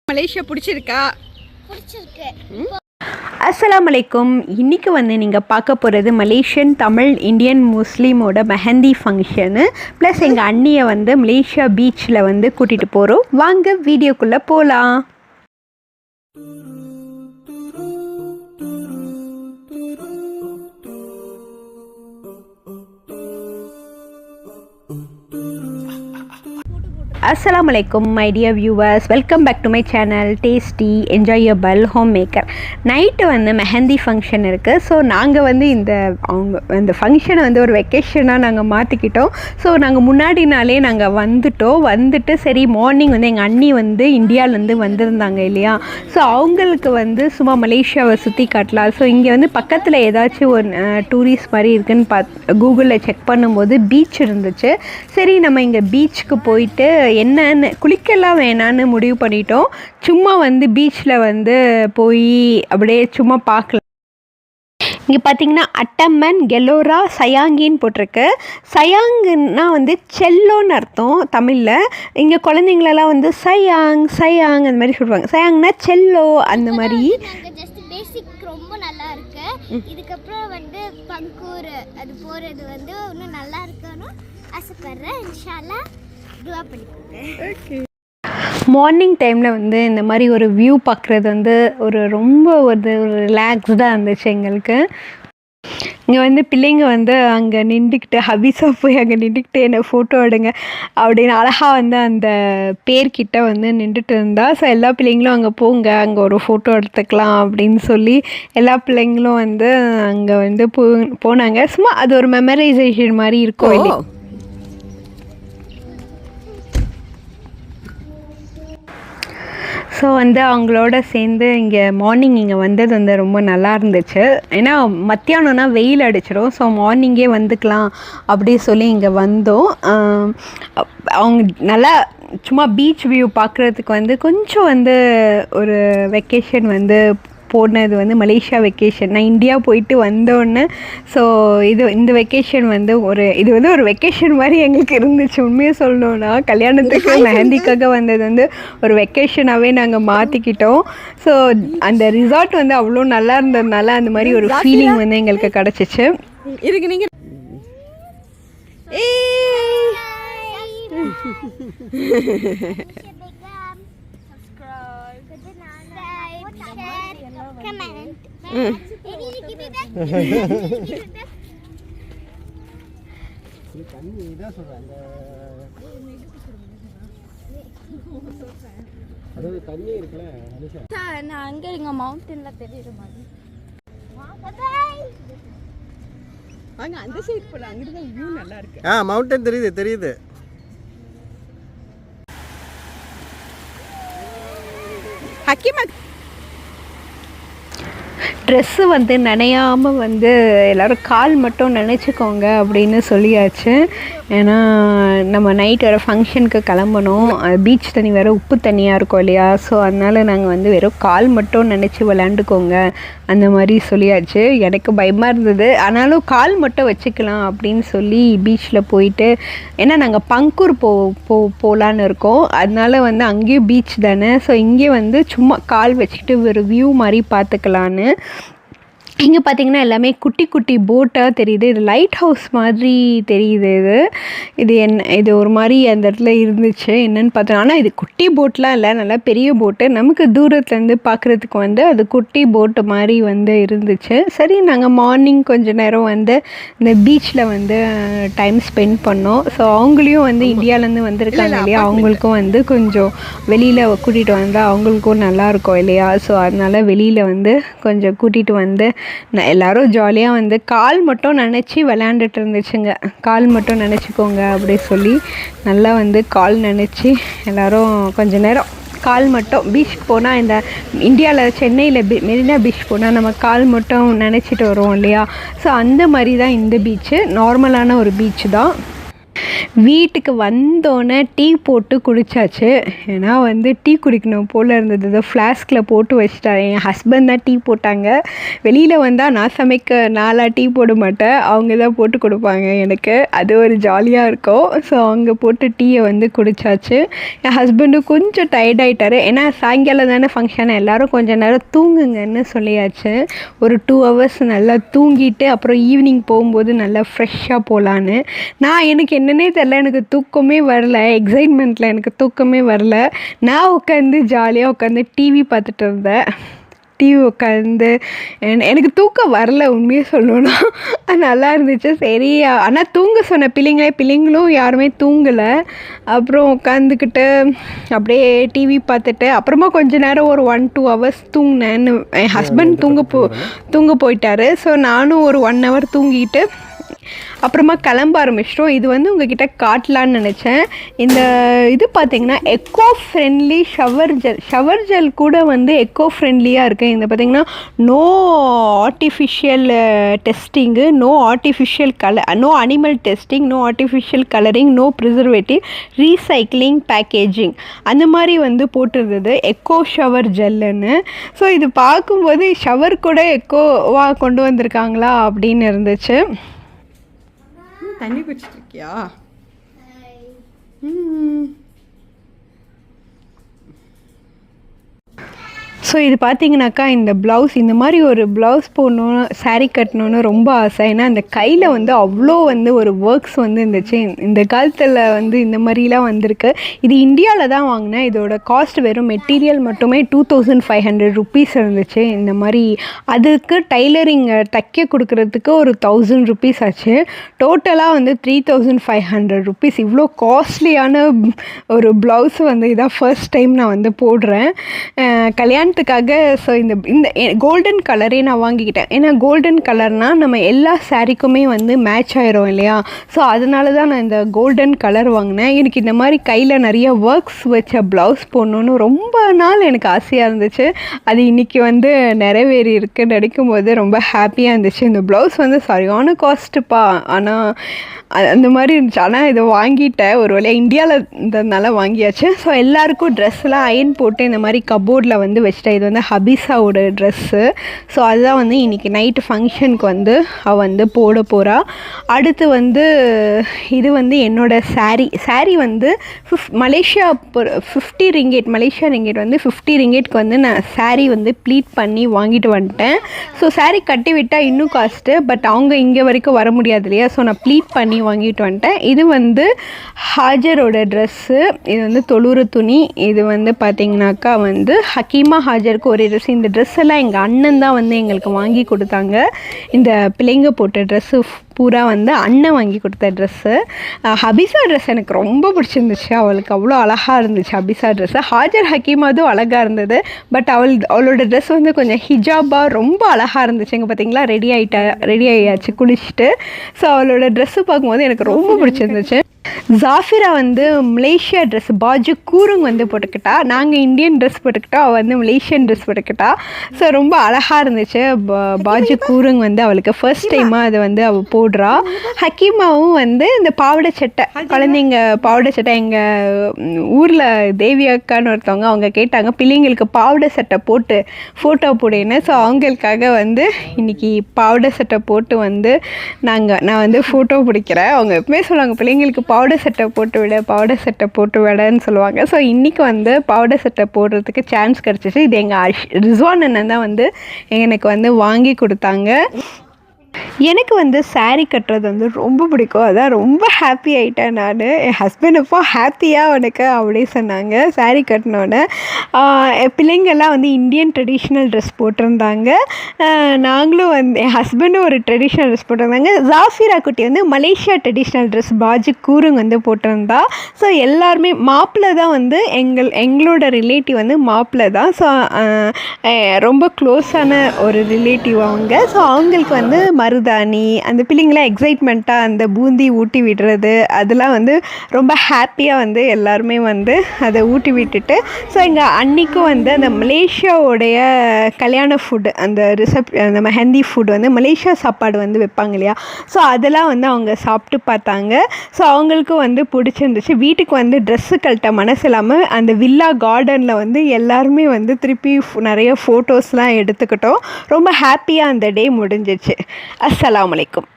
Malaysia பிடிச்சிருக்கா? பிடிச்சிருக்கு. அஸ்ஸலாமு அலைக்கும். இன்றைக்கி நீங்கள் பார்க்க போகிறது மலேசியன் தமிழ் இந்தியன் முஸ்லீமோட மெஹந்தி ஃபங்க்ஷனு. ப்ளஸ் எங்கள் அண்ணியை மலேசியா பீச்சில் கூட்டிகிட்டு போகிறோம். வாங்க வீடியோக்குள்ளே போகலாம். அஸ்ஸலாமு அலைக்கும் my dear viewers, welcome back to my channel tasty enjoyable home maker. Night mehndi function இருக்குது. ஸோ நாங்கள் இந்த ஃபங்க்ஷனை ஒரு வெக்கேஷனாக நாங்கள் மாற்றிக்கிட்டோம். ஸோ நாங்கள் முன்னாடி நாளே நாங்கள் வந்துட்டு சரி மார்னிங் எங்கள் அண்ணி இந்தியாவிலேருந்து வந்திருந்தாங்க இல்லையா. ஸோ அவங்களுக்கு சும்மா மலேசியாவை சுற்றி காட்டலாம். ஸோ இங்கே பக்கத்தில் ஏதாச்சும் ஒரு டூரிஸ்ட் மாதிரி இருக்குதுன்னு கூகுளில் செக் பண்ணும்போது பீச் இருந்துச்சு. சரி நம்ம இங்கே பீச்சுக்கு போயிட்டு என்னன்னு குளிக்கலாம் வேணான்னு முடிவு பண்ணிட்டோம். சும்மா பீச்சில் போய் அப்படியே சும்மா பார்க்கலாம். இங்கே பார்த்தீங்கன்னா அட்டம்மன் கெலோரா சயாங்கின்னு போட்டிருக்கு. சயாங்குன்னா செல்லோன்னு அர்த்தம் தமிழில். இங்கே குழந்தைங்களெல்லாம் சயாங் அந்த மாதிரி சொல்லுவாங்க. சயாங்னா செல்லோ அந்த மாதிரி. ரொம்ப நல்லா இருக்கு. இதுக்கப்புறம் பங்கூர் அது போகிறது இன்னும் நல்லா இருக்குன்னு ஆசைப்படுறேன். இன்ஷால்லா துஆ பண்ணிக்கோங்க. மார்னிங் டைமில் இந்த மாதிரி ஒரு வியூ பார்க்குறது ரொம்ப ஒரு ரிலாக்ஸ்டாக இருந்துச்சு எங்களுக்கு. இங்கே பிள்ளைங்க அங்கே நின்றுக்கிட்டு ஹபீஸாக போய் அங்கே நின்றுக்கிட்டு என்னை ஃபோட்டோ எடுங்க அப்படின்னு அழகாக அந்த பேர்கிட்ட நின்றுட்டு இருந்தா. ஸோ எல்லா பிள்ளைங்களும் அங்கே போங்க, அங்கே ஒரு ஃபோட்டோ எடுத்துக்கலாம் அப்படின்னு சொல்லி எல்லா பிள்ளைங்களும் அங்கே போனாங்க. சும்மா அது ஒரு மெமரைசேஷன் மாதிரி இருக்கும் இல்லையா. ஸோ அவங்களோட சேர்ந்து இங்கே மார்னிங் இங்கே வந்தது ரொம்ப நல்லா இருந்துச்சு. ஏன்னா மத்தியானம்னா வெயில் அடிச்சிடும். ஸோ மார்னிங்கே வந்துக்கலாம் அப்படி சொல்லி இங்கே வந்தோம். அவங்க நல்லா சும்மா பீச் வியூ பார்க்குறதுக்கு கொஞ்சம் ஒரு வெக்கேஷன் போனது மலேசியா வெக்கேஷன். நான் இந்தியா போயிட்டு வந்தோடனே ஸோ இந்த வெக்கேஷன் இது ஒரு வெக்கேஷன் மாதிரி எங்களுக்கு இருந்துச்சு. உண்மையாக சொல்லணுன்னா கல்யாணத்துக்கு மெஹந்திக்காக வந்தது ஒரு வெக்கேஷனாகவே நாங்கள் மாற்றிக்கிட்டோம். ஸோ அந்த ரிசார்ட் அவ்வளோ நல்லா இருந்ததுனால அந்த மாதிரி ஒரு ஃபீலிங் எங்களுக்கு கிடச்சிச்சு. இருக்கு நீங்கள் அங்கே இங்கே மவுண்டன்ல தெரியுற மாதிரி அங்கே அந்த சைடு போல அங்கிட்டு தான் வியூ நல்லா இருக்கு. மவுண்டன் தெரியுது. ஹக்கீமா ட்ரெஸ்ஸு நனையாமல் எல்லோரும் கால் மட்டும் நினச்சிக்கோங்க அப்படின்னு சொல்லியாச்சு. ஏன்னா நம்ம நைட் வேறு ஃபங்க்ஷனுக்கு கிளம்பணும். பீச் தண்ணி வேறு உப்பு தண்ணியாக இருக்கும் இல்லையா. ஸோ அதனால் நாங்கள் வெறும் கால் மட்டும் நினச்சி விளாண்டுக்கோங்க அந்த மாதிரி சொல்லியாச்சு. எனக்கு பயமாக இருந்தது, ஆனாலும் கால் மட்டும் வச்சுக்கலாம் அப்படின்னு சொல்லி பீச்சில் போயிட்டு, ஏன்னா நாங்கள் பங்கூர் போகலான்னு இருக்கோம். அதனால அங்கேயும் பீச் தானே. ஸோ இங்கே சும்மா கால் வச்சுக்கிட்டு ஒரு வியூ மாதிரி பார்த்துக்கலான்னு. இங்கே பார்த்தீங்கன்னா எல்லாமே குட்டி குட்டி போட்டாக தெரியுது. இது லைட் ஹவுஸ் மாதிரி தெரியுது. இது ஒரு மாதிரி அந்த இடத்துல இருந்துச்சு. என்னென்னு பார்த்தோம். ஆனால் இது குட்டி போட்லாம் இல்லை, நல்லா பெரிய போட்டு. நமக்கு தூரத்துலேருந்து பார்க்குறதுக்கு அது குட்டி போட்டு மாதிரி இருந்துச்சு. சரி நாங்கள் மார்னிங் கொஞ்சம் நேரம் இந்த பீச்சில் டைம் ஸ்பெண்ட் பண்ணோம். ஸோ அவங்களையும் இந்தியாவிலேருந்து வந்திருக்காங்க இல்லையா, அவங்களுக்கும் கொஞ்சம் வெளியில் கூட்டிகிட்டு வந்தால் அவங்களுக்கும் நல்லாயிருக்கும் இல்லையா. ஸோ அதனால் வெளியில் கொஞ்சம் கூட்டிகிட்டு எல்லோரும் ஜாலியாக கால் மட்டும் நினச்சி விளையாண்டுட்டு இருந்துச்சுங்க. கால் மட்டும் நினச்சிக்கோங்க அப்படி சொல்லி நல்லா கால் நினச்சி எல்லோரும் கொஞ்ச நேரம் கால் மட்டும் பீச்சுக்கு போனால் இந்த இந்தியாவில் சென்னையில் மெரினா பீச் போனால் நம்ம கால் மட்டும் நினச்சிட்டு வருவோம் இல்லையா. ஸோ அந்த மாதிரி தான் இந்த பீச்சு. நார்மலான ஒரு பீச்சு தான். வீட்டுக்கு வந்தோடனே டீ போட்டு குடித்தாச்சு. ஏன்னா வந்து டீ குடிக்கணும் போல் இருந்தது. இதை ஃப்ளாஸ்கில் போட்டு வச்சுட்டாரு. என் ஹஸ்பண்ட் தான் டீ போட்டாங்க. வெளியில் வந்தால் நான் சமைக்க நாளாக டீ போட மாட்டேன், அவங்க தான் போட்டு கொடுப்பாங்க எனக்கு. அது ஒரு ஜாலியாக இருக்கும். ஸோ அவங்க போட்டு டீயை வந்து குடித்தாச்சு. என் ஹஸ்பண்டும் கொஞ்சம் டயர்டாயிட்டார். ஏன்னா சாயங்காலம் தானே ஃபங்க்ஷன், எல்லோரும் கொஞ்சம் நேரம் தூங்குங்கன்னு சொல்லியாச்சு. ஒரு 2 hours நல்லா தூங்கிட்டு அப்புறம் ஈவினிங் போகும்போது நல்லா ஃப்ரெஷ்ஷாக போகலான்னு. எனக்கு என்னன்னே தெரியல, எனக்கு தூக்கமே வரல. எக்ஸைட்மெண்ட்டில் எனக்கு தூக்கமே வரல. நான் உட்காந்து ஜாலியாக உட்காந்து டிவி பார்த்துட்டு இருந்தேன். டிவி உட்காந்து எனக்கு தூக்கம் வரல, உண்மையே சொல்லணும்னா. நல்லா இருந்துச்சு. சரி, ஆனால் தூங்க சொன்ன பிள்ளைங்களும் யாருமே தூங்கலை. அப்புறம் உட்காந்துக்கிட்டு அப்படியே டிவி பார்த்துட்டு அப்புறமா கொஞ்ச நேரம் ஒரு 1-2 hours தூங்கினேன்னு. என் ஹஸ்பண்ட் தூங்க போயிட்டாரு. ஸோ நானும் ஒரு 1 hour தூங்கிட்டு அப்புறமா கிளம்ப ஆரம்பிச்சிட்டோம். இது வந்து உங்ககிட்ட காட்டலான்னு நினச்சேன். இந்த இது பார்த்திங்கன்னா எக்கோ ஃப்ரெண்ட்லி ஷவர் ஜெல் கூட வந்து எக்கோ ஃப்ரெண்ட்லியாக இருக்குது. இந்த பார்த்திங்கன்னா no artificial testing, no artificial no animal testing, no artificial colouring, no preservative, recycling, packaging அந்த மாதிரி வந்து போட்டிருந்தது எக்கோ ஷவர் ஜெல்லுன்னு. ஸோ இது பார்க்கும்போது ஷவர் கூட எக்கோவாக கொண்டு வந்திருக்காங்களா அப்படின்னு இருந்துச்சு. தண்ணி குடிச்சிட்டு இருக்கியா? ஸோ இது பார்த்தீங்கன்னாக்கா இந்த ப்ளவுஸ், இந்த மாதிரி ஒரு ப்ளவுஸ் போடணுன்னு சாரீ கட்டணுன்னு ரொம்ப ஆசை. ஏன்னா அந்த கையில் வந்து அவ்வளோ வந்து ஒரு ஒர்க்ஸ் வந்து இருந்துச்சு. இந்த காலத்தில் வந்து இந்த மாதிரிலாம் வந்திருக்கு. இது இந்தியாவில் தான் வாங்கினேன். இதோட காஸ்ட் வெறும் மெட்டீரியல் மட்டுமே 2500 rupees இருந்துச்சு. இந்த மாதிரி அதுக்கு டைலரிங் தைக்க கொடுக்குறதுக்கு ஒரு 1000 rupees ஆச்சு. டோட்டலாக வந்து 3500 rupees. இவ்வளோ காஸ்ட்லியான ஒரு ப்ளவுஸ் வந்து இதான் ஃபர்ஸ்ட் டைம் நான் வந்து போடுறேன் கல்யாணத்துக்காக. ஸோ இந்த கோல்டன் கலரே நான் வாங்கிக்கிட்டேன். ஏன்னா கோல்டன் கலர்னால் நம்ம எல்லா சாரீக்குமே வந்து மேட்ச் ஆயிரும் இல்லையா? ஸோ அதனால தான் நான் இந்த கோல்டன் கலர் வாங்கினேன். எனக்கு இந்த மாதிரி கையில் நிறைய ஒர்க்ஸ் வச்ச ப்ளவுஸ் போடணுன்னு ரொம்ப நாள் எனக்கு ஆசையாக இருந்துச்சு. அது இன்றைக்கி வந்து நிறைவேறி இருக்குன்னு நினைக்கும் போது ரொம்ப ஹாப்பியாக இருந்துச்சு. இந்த ப்ளவுஸ் வந்து சரியான காஸ்ட்டுப்பா, ஆனால் அந்த மாதிரி இருந்துச்சு. ஆனால் இதை வாங்கிட்டேன். ஒரு வேளையாக இந்தியாவில் இருந்ததுனால வாங்கியாச்சு. ஸோ எல்லாேருக்கும் ட்ரெஸ்லாம் அயன் போட்டு இந்த மாதிரி கபோர்டில் வந்து வச்சுட்டேன். இது வந்து ஹபிசாவோட ட்ரெஸ்ஸு. ஸோ அதுதான் வந்து இன்றைக்கி நைட்டு ஃபங்க்ஷனுக்கு வந்து அவள் வந்து போட போகிறா. அடுத்து வந்து இது வந்து என்னோடய சாரீ வந்து மலேசியா 50 ringgit, மலேசியா ரிங்கெட் வந்து 50 ringgitக்கு வந்து நான் சாரீ வந்து ப்ளீட் பண்ணி வாங்கிட்டு வந்துட்டேன். ஸோ சாரீ கட்டி விட்டால் இன்னும் காஸ்ட்டு, பட் அவங்க இங்கே வரைக்கும் வர முடியாது இல்லையா? ஸோ நான் ப்ளீட் பண்ணி வாங்கிட்டு வந்துட்டேன். இது வந்து ஹாஜரோட ட்ரெஸ்ஸு. இது வந்து தொழுறு துணி. இது வந்து பார்த்திங்கனாக்கா வந்து ஹக்கீமா ஹாஜருக்கு ஒரு ட்ரெஸ். இந்த ட்ரெஸ் எல்லாம் எங்கள் அண்ணன் தான் வந்து எங்களுக்கு வாங்கி கொடுத்தாங்க. இந்த பிள்ளைங்க போட்ட ட்ரெஸ்ஸு பூரா வந்து அண்ணன் வாங்கி கொடுத்த ட்ரெஸ்ஸு. ஹபிசா ட்ரெஸ் எனக்கு ரொம்ப பிடிச்சிருந்துச்சு. அவளுக்கு அவ்வளோ அழகாக இருந்துச்சு ஹபிசா ட்ரெஸ்ஸு. ஹாஜர் ஹக்கீமாதும் அழகாக இருந்தது. பட் அவளோட ட்ரெஸ் வந்து கொஞ்சம் ஹிஜாபாக ரொம்ப அழகாக இருந்துச்சு. இங்கே பார்த்தீங்களா ரெடி ஆகியாச்சு குளிச்சுட்டு. ஸோ அவளோட ட்ரெஸ்ஸு பார்க்கும்போது எனக்கு ரொம்ப பிடிச்சிருந்துச்சு. ஜாஃபிரா வந்து மலேசியா ட்ரெஸ் பாஜு கூருங் வந்து போட்டுக்கிட்டா. நாங்கள் இந்தியன் ட்ரெஸ் போட்டுக்கிட்டோம், அவள் வந்து மலேசியன் ட்ரெஸ் போட்டுக்கிட்டா. ஸோ ரொம்ப அழகாக இருந்துச்சு. பாஜு கூருங் வந்து அவளுக்கு ஃபர்ஸ்ட் டைமாக அதை வந்து அவள் போடுறா. ஹக்கீமாவும் வந்து இந்த பாவாடை சட்டை, குழந்தைங்க பாவாடை சட்டை, எங்கள் ஊரில் தேவி அக்கான்னு ஒருத்தவங்க அவங்க கேட்டாங்க பிள்ளைங்களுக்கு பாவாடை சட்டை போட்டு ஃபோட்டோ போடுன்னு. ஸோ அவங்களுக்காக வந்து இன்றைக்கி பாவாடை சட்டை போட்டு வந்து நான் வந்து ஃபோட்டோ பிடிக்கிறேன். அவங்க எப்பவுமே சொல்லுவாங்க பிள்ளைங்களுக்கு பாவாடை சட்டை போட்டு விடன்னு சொல்லுவாங்க. ஸோ இன்றைக்கி வந்து பாவாடை சட்டை போடுறதுக்கு சான்ஸ் கிடச்சிச்சு. இது எங்கள் ரிஸ்வான் அண்ணன் தான் வந்து எனக்கு வந்து வாங்கி கொடுத்தாங்க. எனக்கு வந்து சாரீ கட்டுறது வந்து ரொம்ப பிடிக்கும். அதான் ரொம்ப ஹாப்பி ஆகிட்டேன் நான். என் ஹஸ்பண்ட் அப்போ ஹாப்பியாக உனக்கு அப்படியே சொன்னாங்க சாரீ கட்டினோன்னே. பிள்ளைங்கள்லாம் வந்து இந்தியன் ட்ரெடிஷ்னல் ட்ரெஸ் போட்டிருந்தாங்க. நாங்களும் வந்து என் ஹஸ்பண்டும் ஒரு ட்ரெடிஷ்னல் ட்ரெஸ் போட்டிருந்தாங்க. ஜாஃபிரா குட்டி வந்து மலேசியா ட்ரெடிஷ்னல் ட்ரெஸ் பாஜு கூருங் வந்து போட்டிருந்தா. ஸோ எல்லாருமே மாப்பிள்ளை தான் வந்து எங்களோட ரிலேட்டிவ் வந்து மாப்பிள்ளை தான். ஸோ ரொம்ப க்ளோஸான ஒரு ரிலேட்டிவ் அவங்க. ஸோ அவங்களுக்கு வந்து மருதாணி, அந்த பிள்ளைங்களாம் எக்ஸைட்மெண்ட்டாக அந்த பூந்தி ஊட்டி விடுறது, அதெல்லாம் வந்து ரொம்ப ஹாப்பியாக வந்து எல்லாருமே வந்து அதை ஊட்டி விட்டுட்டு, ஸோ எங்கள் அன்னிக்கும் வந்து அந்த மலேசியாவோடைய கல்யாண ஃபுட்டு, அந்த அந்த மெஹந்தி ஃபுட் வந்து மலேசியா சாப்பாடு வந்து வைப்பாங்க இல்லையா, ஸோ அதெல்லாம் வந்து அவங்க சாப்பிட்டு பார்த்தாங்க. ஸோ அவங்களுக்கும் வந்து பிடிச்சிருந்துச்சு. வீட்டுக்கு வந்து ட்ரெஸ்ஸு கழட்ட மனசு இல்லாமல் அந்த வில்லா கார்டனில் வந்து எல்லாருமே வந்து திருப்பி நிறைய ஃபோட்டோஸ்லாம் எடுத்துக்கிட்டோம். ரொம்ப ஹாப்பியாக அந்த டே முடிஞ்சிச்சு. அஸ்ஸலாமு அலைக்கும்.